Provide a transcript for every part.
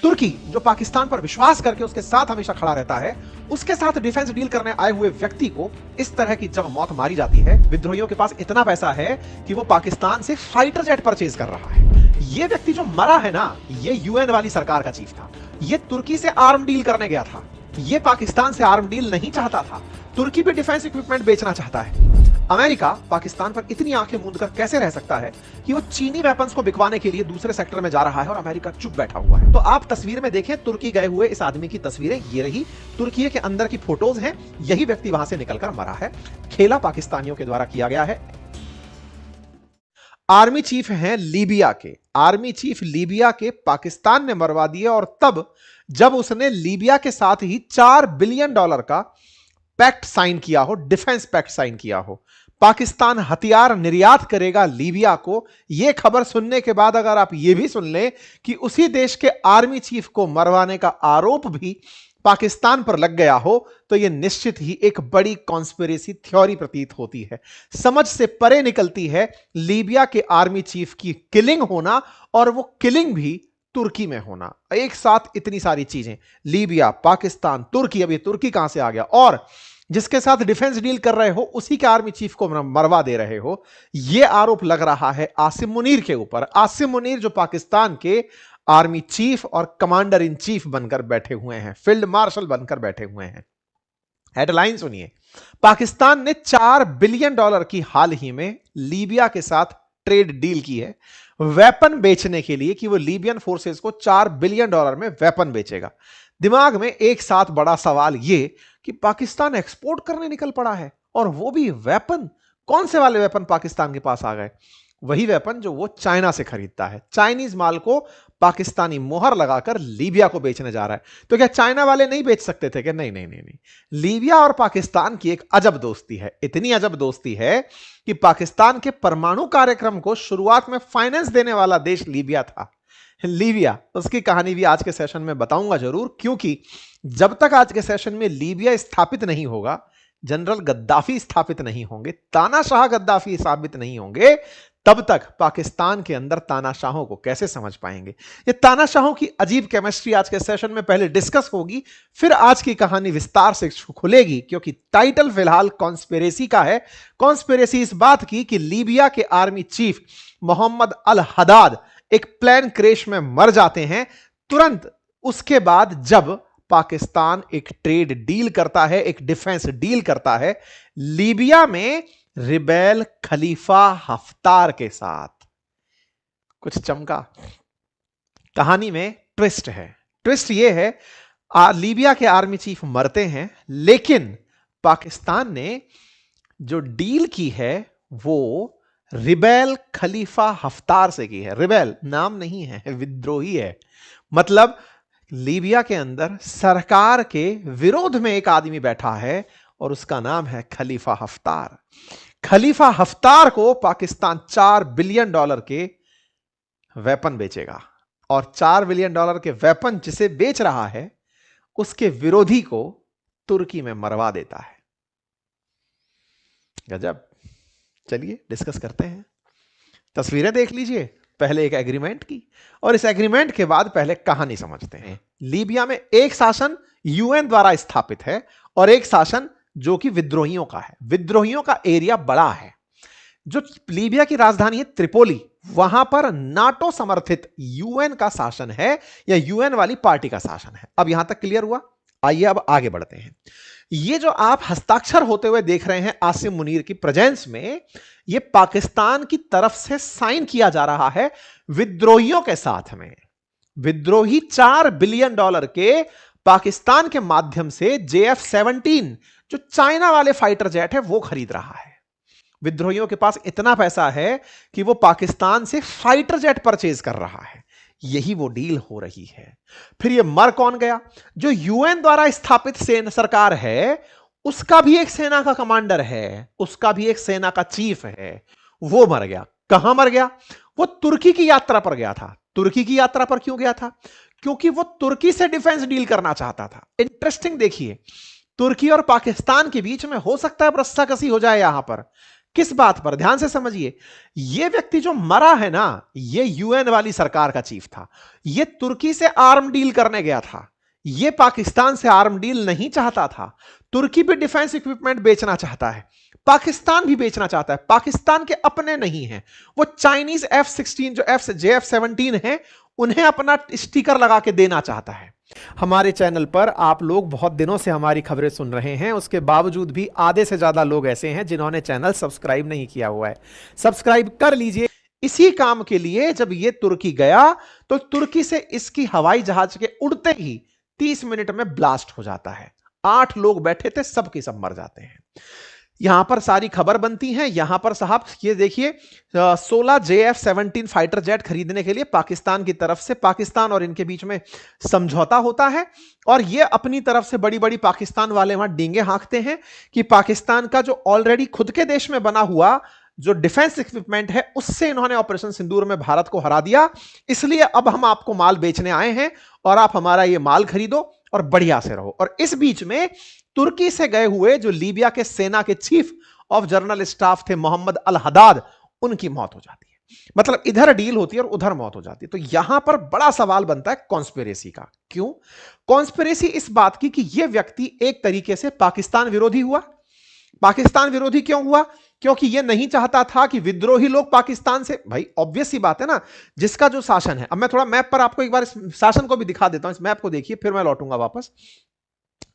तुर्की जो पाकिस्तान पर विश्वास करके उसके साथ हमेशा खड़ा रहता है, उसके साथ डिफेंस डील करने आए हुए व्यक्ति को इस तरह की जब मौत मारी जाती है, विद्रोहियों के पास इतना पैसा है कि वो पाकिस्तान से फाइटर जेट परचेज कर रहा है। ये व्यक्ति जो मरा है ना, ये यूएन वाली सरकार का चीफ था। ये तुर्की से आर्म डील करने गया था। ये पाकिस्तान से आर्म डील नहीं चाहता था। तुर्की भी डिफेंस इक्विपमेंट बेचना चाहता है। अमेरिका पाकिस्तान पर इतनी आंखें मूंद कर कैसे रह सकता है कि वो चीनी वेपन्स को बिकवाने के लिए दूसरे सेक्टर में जा रहा है और अमेरिका चुप बैठा हुआ है। तो आप तस्वीर में देखें, तुर्की गए हुए इस आदमी की तस्वीरें ये रही। तुर्की के अंदर की फोटोज हैं। यही व्यक्ति वहां से निकलकर मरा है। खेला पाकिस्तानियों के द्वारा किया गया है। आर्मी चीफ हैं लीबिया के। आर्मी चीफ लीबिया के पाकिस्तान ने मरवा दिए, और तब जब उसने लीबिया के साथ ही $4 बिलियन का पैक्ट साइन किया हो, डिफेंस पैक्ट साइन किया हो। पाकिस्तान हथियार निर्यात करेगा लीबिया को। यह खबर सुनने के बाद अगर आप यह भी सुन लें कि उसी देश के आर्मी चीफ को मरवाने का आरोप भी पाकिस्तान पर लग गया हो, तो यह निश्चित ही एक बड़ी कॉन्स्पिरेसी थ्योरी प्रतीत होती है। समझ से परे निकलती है लीबिया के आर्मी चीफ की किलिंग होना, और वो किलिंग भी तुर्की में होना। एक साथ इतनी सारी चीजें, लीबिया, पाकिस्तान, तुर्की। अब ये तुर्की कहां से आ गया? और जिसके साथ डिफेंस डील कर रहे हो उसी के आर्मी चीफ को मरवा दे रहे हो। यह आरोप लग रहा है आसिम मुनीर के ऊपर। आसिम मुनीर जो पाकिस्तान के आर्मी चीफ और कमांडर इन चीफ बनकर बैठे हुए हैं, फील्ड मार्शल बनकर बैठे हुए हैं। हेडलाइन सुनिए। पाकिस्तान ने $4 बिलियन की हाल ही में लीबिया के साथ ट्रेड डील की है वेपन बेचने के लिए, कि वो लीबियन फोर्सेस को $4 बिलियन में वेपन बेचेगा। दिमाग में एक साथ बड़ा सवाल ये कि पाकिस्तान एक्सपोर्ट करने निकल पड़ा है, और वो भी वेपन। कौन से वाले वेपन पाकिस्तान के पास आ गए? वही वेपन जो वो चाइना से खरीदता है। चाइनीज माल को पाकिस्तानी मोहर लगाकर लीबिया को बेचने जा रहा है। तो क्या चाइना वाले नहीं बेच सकते थे? क्या नहीं नहीं नहीं नहीं। लीबिया और पाकिस्तान की एक अजब दोस्ती है। इतनी अजब दोस्ती है कि पाकिस्तान के परमाणु कार्यक्रम को शुरुआत में फाइनेंस देने वाला देश लीबिया था। लीबिया, उसकी कहानी भी आज के सेशन में बताऊंगा जरूर, क्योंकि जब तक आज के सेशन में लीबिया स्थापित नहीं होगा, जनरल गद्दाफी स्थापित नहीं होंगे, तानाशाह गद्दाफी स्थापित नहीं होंगे, तब तक पाकिस्तान के अंदर तानाशाहों को कैसे समझ पाएंगे। ये तानाशाहों की अजीब केमिस्ट्री आज के सेशन में पहले डिस्कस होगी, फिर आज की कहानी विस्तार से खुलेगी, क्योंकि टाइटल फिलहाल कॉन्स्पिरेसी का है। कॉन्स्पिरेसी इस बात की कि लीबिया के आर्मी चीफ मोहम्मद अल हदाद एक प्लेन क्रैश में मर जाते हैं। तुरंत उसके बाद जब पाकिस्तान एक ट्रेड डील करता है, एक डिफेंस डील करता है लीबिया में रिबेल खलीफा हफ्तार के साथ, कुछ चमका। कहानी में ट्विस्ट है। ट्विस्ट यह है, लीबिया के आर्मी चीफ मरते हैं, लेकिन पाकिस्तान ने जो डील की है वो रिबेल खलीफा हफ्तार से की है। रिबेल नाम नहीं है, विद्रोही है। मतलब लीबिया के अंदर सरकार के विरोध में एक आदमी बैठा है और उसका नाम है खलीफा हफ्तार। खलीफा हफ्तार को पाकिस्तान $4 बिलियन के वेपन बेचेगा, और $4 बिलियन के वेपन जिसे बेच रहा है उसके विरोधी को तुर्की में मरवा देता है। गजब। चलिए डिस्कस करते हैं। तस्वीरें देख लीजिए। पहले एक एग्रीमेंट की, और इस एग्रीमेंट के बाद पहले कहानी समझते हैं। लीबिया में एक शासन यूएन द्वारा स्थापित है और एक शासन जो कि विद्रोहियों का है। विद्रोहियों का एरिया बड़ा है। जो लीबिया की राजधानी है त्रिपोली, वहां पर नाटो समर्थित यूएन का शासन है, या यूएन वाली पार्टी का शासन है। अब यहां तक क्लियर हुआ? आइए अब आगे बढ़ते हैं। ये जो आप हस्ताक्षर होते हुए देख रहे हैं आसिम मुनीर की प्रेजेंस में, ये पाकिस्तान की तरफ से साइन किया जा रहा है विद्रोहियों के साथ में। विद्रोही $4 बिलियन के पाकिस्तान के माध्यम से JF-17 जो चाइना वाले फाइटर जेट है वो खरीद रहा है। विद्रोहियों के पास इतना पैसा है कि वो पाकिस्तान से फाइटर जेट परचेज कर रहा है। यही वो डील हो रही है। फिर ये मर कौन गया? जो यूएन द्वारा स्थापित सेना सरकार है, उसका भी एक सेना का कमांडर है, उसका भी एक सेना का चीफ है, वो मर गया। कहां मर गया? वो तुर्की की यात्रा पर गया था। तुर्की की यात्रा पर क्यों गया था? क्योंकि वो तुर्की से डिफेंस डील करना चाहता था। इंटरेस्टिंग देखिए, तुर्की और पाकिस्तान के बीच में हो सकता है रस्साकसी हो जाए यहां पर। किस बात पर, ध्यान से समझिए। यह व्यक्ति जो मरा है ना, यह यूएन वाली सरकार का चीफ था। यह तुर्की से आर्म डील करने गया था। यह पाकिस्तान से आर्म डील नहीं चाहता था। तुर्की भी डिफेंस इक्विपमेंट बेचना चाहता है, पाकिस्तान भी बेचना चाहता है। पाकिस्तान के अपने नहीं है, वो चाइनीज F-16 जो JF-17 है उन्हें अपना स्टिकर लगा के देना चाहता है। हमारे चैनल पर आप लोग बहुत दिनों से हमारी खबरें सुन रहे हैं, उसके बावजूद भी आधे से ज्यादा लोग ऐसे हैं जिन्होंने चैनल सब्सक्राइब नहीं किया हुआ है। सब्सक्राइब कर लीजिए। इसी काम के लिए जब ये तुर्की गया तो तुर्की से इसकी हवाई जहाज के उड़ते ही 30 मिनट में ब्लास्ट हो जाता है। 8 लोग बैठे थे, सबके सब मर जाते हैं। यहां पर सारी खबर बनती है। यहां पर साहब ये देखिए 16 JF-17 फाइटर जेट खरीदने के लिए पाकिस्तान की तरफ से, पाकिस्तान और इनके बीच में समझौता होता है। और ये अपनी तरफ से बड़ी बड़ी पाकिस्तान वाले वहां डींगे हाँकते हैं कि पाकिस्तान का जो ऑलरेडी खुद के देश में बना हुआ जो डिफेंस इक्विपमेंट है उससे इन्होंने ऑपरेशन सिंदूर में भारत को हरा दिया, इसलिए अब हम आपको माल बेचने आए हैं और आप हमारा ये माल खरीदो और बढ़िया से रहो। और इस बीच में तुर्की से गए हुए जो लीबिया के सेना के चीफ ऑफ जनरल स्टाफ थे मोहम्मद अल हदाद, उनकी मौत हो जाती है। मतलब इधर डील होती है और उधर मौत हो जाती है। तो यहां पर बड़ा सवाल बनता है कॉन्स्पिरेसी का। क्यों कॉन्स्पिरेसी? इस बात की कि यह व्यक्ति एक तरीके से पाकिस्तान विरोधी हुआ। पाकिस्तान विरोधी क्यों हुआ? क्योंकि यह नहीं चाहता था कि विद्रोही लोग पाकिस्तान से, भाई ऑब्वियस सी बात है ना, जिसका जो शासन है। अब मैं थोड़ा मैप पर आपको एक बार इस शासन को भी दिखा देता हूं। इस मैप को देखिए, फिर मैं लौटूंगा वापस।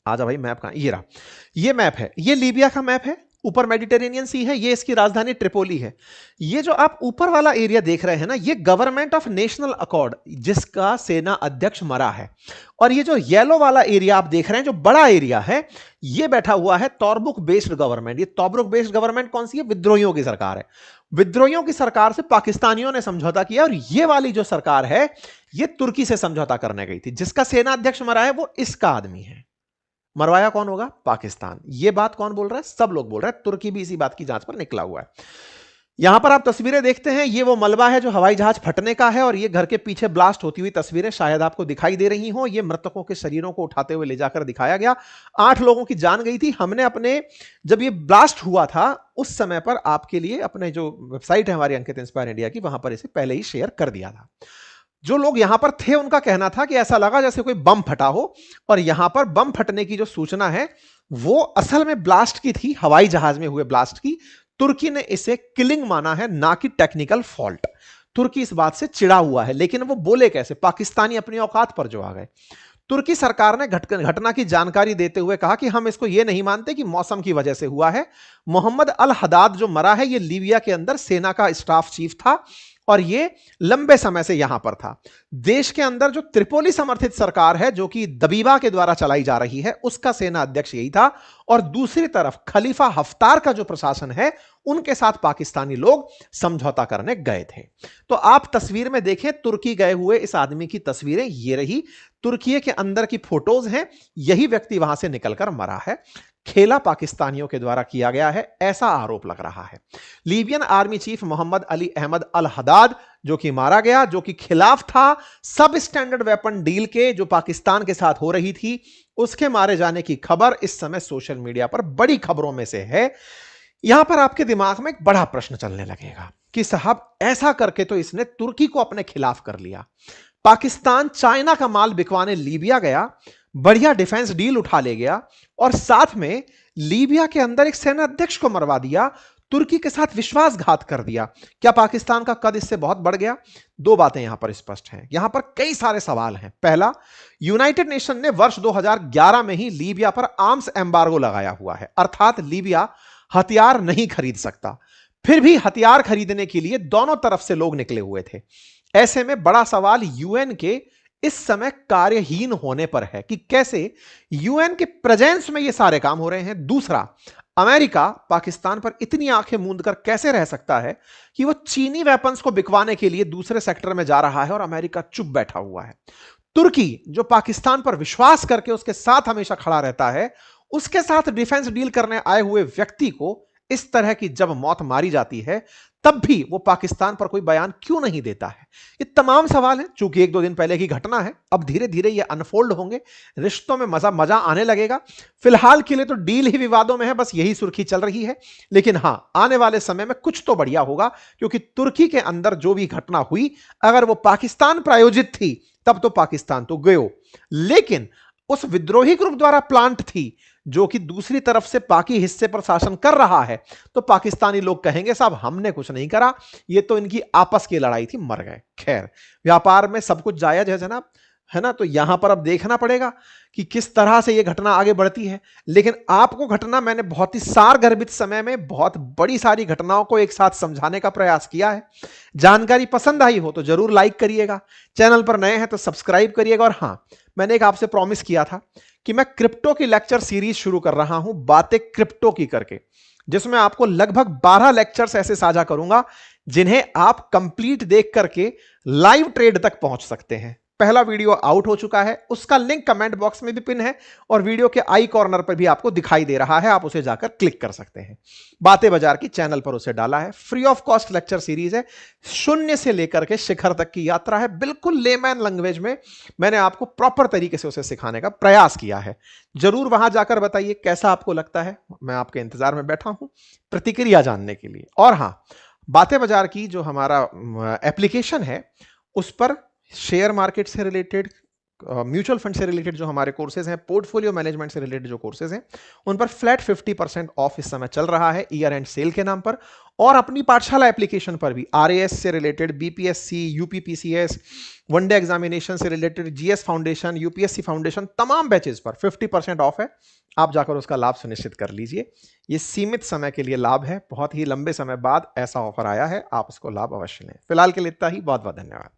आजा भाई, मैप कहां? ये रहा, ये मैप है। ये लीबिया का मैप है। ऊपर मेडिटेरेनियन सी है, ये इसकी राजधानी ट्रिपोली है। ये जो आप ऊपर वाला एरिया देख रहे हैं ना, ये गवर्नमेंट ऑफ नेशनल अकॉर्ड, जिसका सेना अध्यक्ष मरा है। और ये जो येलो वाला एरिया आप देख रहे हैं, जो बड़ा एरिया है, ये बैठा हुआ है तोब्रुक बेस्ड गवर्नमेंट। ये तोब्रुक बेस्ड गवर्नमेंट कौन सी है? विद्रोहियों की सरकार है। विद्रोहियों की सरकार से पाकिस्तानियों ने समझौता किया और ये वाली जो सरकार है, ये तुर्की से समझौता करने गई थी। जिसका सेना अध्यक्ष मरा है वो इसका आदमी है। मरवाया कौन होगा? पाकिस्तान। यह बात कौन बोल रहा है? सब लोग बोल रहे हैं। तुर्की भी इसी बात की जांच पर निकला हुआ है। यहां पर आप तस्वीरें देखते हैं, ये वो मलबा है जो हवाई जहाज फटने का है और ये घर के पीछे ब्लास्ट होती हुई तस्वीरें शायद आपको दिखाई दे रही हो। ये मृतकों के शरीरों को उठाते हुए ले जाकर दिखाया गया। 8 लोगों की जान गई थी। हमने अपने, जब ये ब्लास्ट हुआ था उस समय पर आपके लिए अपने जो वेबसाइट है हमारी अंकित इंस्पायर इंडिया की, वहां पर इसे पहले ही शेयर कर दिया था। जो लोग यहां पर थे उनका कहना था कि ऐसा लगा जैसे कोई बम फटा हो। और यहां पर बम फटने की जो सूचना है वो असल में ब्लास्ट की थी, हवाई जहाज में हुए ब्लास्ट की। तुर्की ने इसे किलिंग माना है, ना कि टेक्निकल फॉल्ट। तुर्की इस बात से चिढ़ा हुआ है, लेकिन वो बोले कैसे? पाकिस्तानी अपनी औकात पर जो आ गए। तुर्की सरकार ने घटना की जानकारी देते हुए कहा कि हम इसको यह नहीं मानते कि मौसम की वजह से हुआ है। मोहम्मद अल हदाद जो मरा है, यह लीबिया के अंदर सेना का स्टाफ चीफ था और ये लंबे समय से यहां पर था। देश के अंदर जो त्रिपोली समर्थित सरकार है, जो कि दबीबा के द्वारा चलाई जा रही है, उसका सेना अध्यक्ष यही था। और दूसरी तरफ खलीफा हफ्तार का जो प्रशासन है, उनके साथ पाकिस्तानी लोग समझौता करने गए थे। तो आप तस्वीर में देखें, तुर्की गए हुए इस आदमी की तस्वीरें ये रही। तुर्की के अंदर की फोटोज हैं। यही व्यक्ति वहां से निकलकर मरा है। खेला पाकिस्तानियों के द्वारा किया गया है, ऐसा आरोप लग रहा है। Libyan army chief Mohammed Ali Ahmed al Haddad जो कि मारा गया, जो कि खिलाफ था सब स्टैंडर्ड वेपन डील के जो पाकिस्तान के साथ हो रही थी, उसके मारे जाने की खबर इस समय सोशल मीडिया पर बड़ी खबरों में से है। यहां पर आपके दिमाग में एक बड़ा प्रश्न चलने लगेगा कि साहब ऐसा करके तो इसने तुर्की को अपने खिलाफ कर लिया। पाकिस्तान चाइना का माल बिकवाने लीबिया गया, बढ़िया डिफेंस डील उठा ले गया और साथ में लीबिया के अंदर एक सेना अध्यक्ष को मरवा दिया, तुर्की के साथ विश्वासघात कर दिया। क्या पाकिस्तान का कद इससे बहुत बढ़ गया? 2 बातें यहां पर स्पष्ट हैं। यहां पर कई सारे सवाल हैं। पहला, यूनाइटेड नेशन ने वर्ष 2011 में ही लीबिया पर आर्म्स एम्बार्गो लगाया हुआ है, अर्थात लीबिया हथियार नहीं खरीद सकता। फिर भी हथियार खरीदने के लिए दोनों तरफ से लोग निकले हुए थे। ऐसे में बड़ा सवाल यूएन के इस समय कार्यहीन होने पर है कि कैसे यूएन के प्रेजेंस में ये सारे काम हो रहे हैं। दूसरा, अमेरिका पाकिस्तान पर इतनी आंखें मूंद कर कैसे रह सकता है कि वो चीनी वेपन्स को बिकवाने के लिए दूसरे सेक्टर में जा रहा है और अमेरिका चुप बैठा हुआ है। तुर्की जो पाकिस्तान पर विश्वास करके उसके साथ हमेशा खड़ा रहता है, उसके साथ डिफेंस डील करने आए हुए व्यक्ति को इस तरह की जब मौत मारी जाती है तब भी वो पाकिस्तान पर कोई बयान क्यों नहीं देता है? ये तमाम सवाल हैं। चूंकि एक दो दिन पहले की घटना है, अब धीरे धीरे ये अनफोल्ड होंगे, रिश्तों में मजा मजा आने लगेगा। फिलहाल के लिए तो डील ही विवादों में है, बस यही सुर्खी चल रही है। लेकिन हां, आने वाले समय में कुछ तो बढ़िया होगा, क्योंकि तुर्की के अंदर जो भी घटना हुई, अगर वो पाकिस्तान प्रायोजित थी तब तो पाकिस्तान तो गयो, लेकिन उस विद्रोही ग्रुप द्वारा प्लांट थी जो कि दूसरी तरफ से बाकी हिस्से पर शासन कर रहा है, तो पाकिस्तानी लोग कहेंगे साहब हमने कुछ नहीं करा, ये तो इनकी आपस की लड़ाई थी, मर गए। खैर, व्यापार में सब कुछ जायज है जनाब, है ना? तो यहां पर अब देखना पड़ेगा कि किस तरह से यह घटना आगे बढ़ती है। लेकिन आपको घटना मैंने बहुत ही सारगर्भित समय में बहुत बड़ी सारी घटनाओं को एक साथ समझाने का प्रयास किया है। जानकारी पसंद आई हो तो जरूर लाइक करिएगा, चैनल पर नए हैं तो सब्सक्राइब करिएगा। और हां, मैंने एक आपसे प्रॉमिस किया था कि मैं क्रिप्टो की लेक्चर सीरीज शुरू कर रहा हूं, बातें क्रिप्टो की करके, जिसमें आपको लगभग 12 लेक्चर्स ऐसे साझा करूंगा जिन्हें आप कंप्लीट देख करके लाइव ट्रेड तक पहुंच सकते हैं। पहला वीडियो आउट हो चुका है, उसका लिंक कमेंट बॉक्स में भी पिन है और वीडियो के आई कॉर्नर पर भी आपको दिखाई दे रहा है, आप उसे जाकर क्लिक कर सकते हैं। बातें बाजार की चैनल पर उसे डाला है, free of cost lecture series है, शून्य से लेकर के शिखर तक की यात्रा है, बिल्कुल लेमैन लैंग्वेज में मैंने आपको प्रॉपर तरीके से उसे सिखाने का प्रयास किया है। जरूर वहां जाकर बताइए कैसा आपको लगता है, मैं आपके इंतजार में बैठा हूं प्रतिक्रिया जानने के लिए। और हां, बातें बाजार की जो हमारा एप्लीकेशन है, उस पर शेयर मार्केट से रिलेटेड, म्यूचुअल फंड से रिलेटेड जो हमारे कोर्सेज हैं, पोर्टफोलियो मैनेजमेंट से रिलेटेड जो कोर्सेज हैं, उन पर फ्लैट 50% ऑफ इस समय चल रहा है ईयर एंड सेल के नाम पर। और अपनी पाठशाला एप्लीकेशन पर भी आरएएस से related, BPSC, UPPCS, one day examination से related, GS foundation, UPSC foundation, तमाम बैचेस पर 50% ऑफ है। आप जाकर उसका लाभ सुनिश्चित कर लीजिए। ये सीमित समय के लिए लाभ है, बहुत ही लंबे समय बाद ऐसा ऑफर आया है, आप उसको लाभ अवश्य लें। फिलहाल के लिए इतना ही, बहुत बहुत धन्यवाद।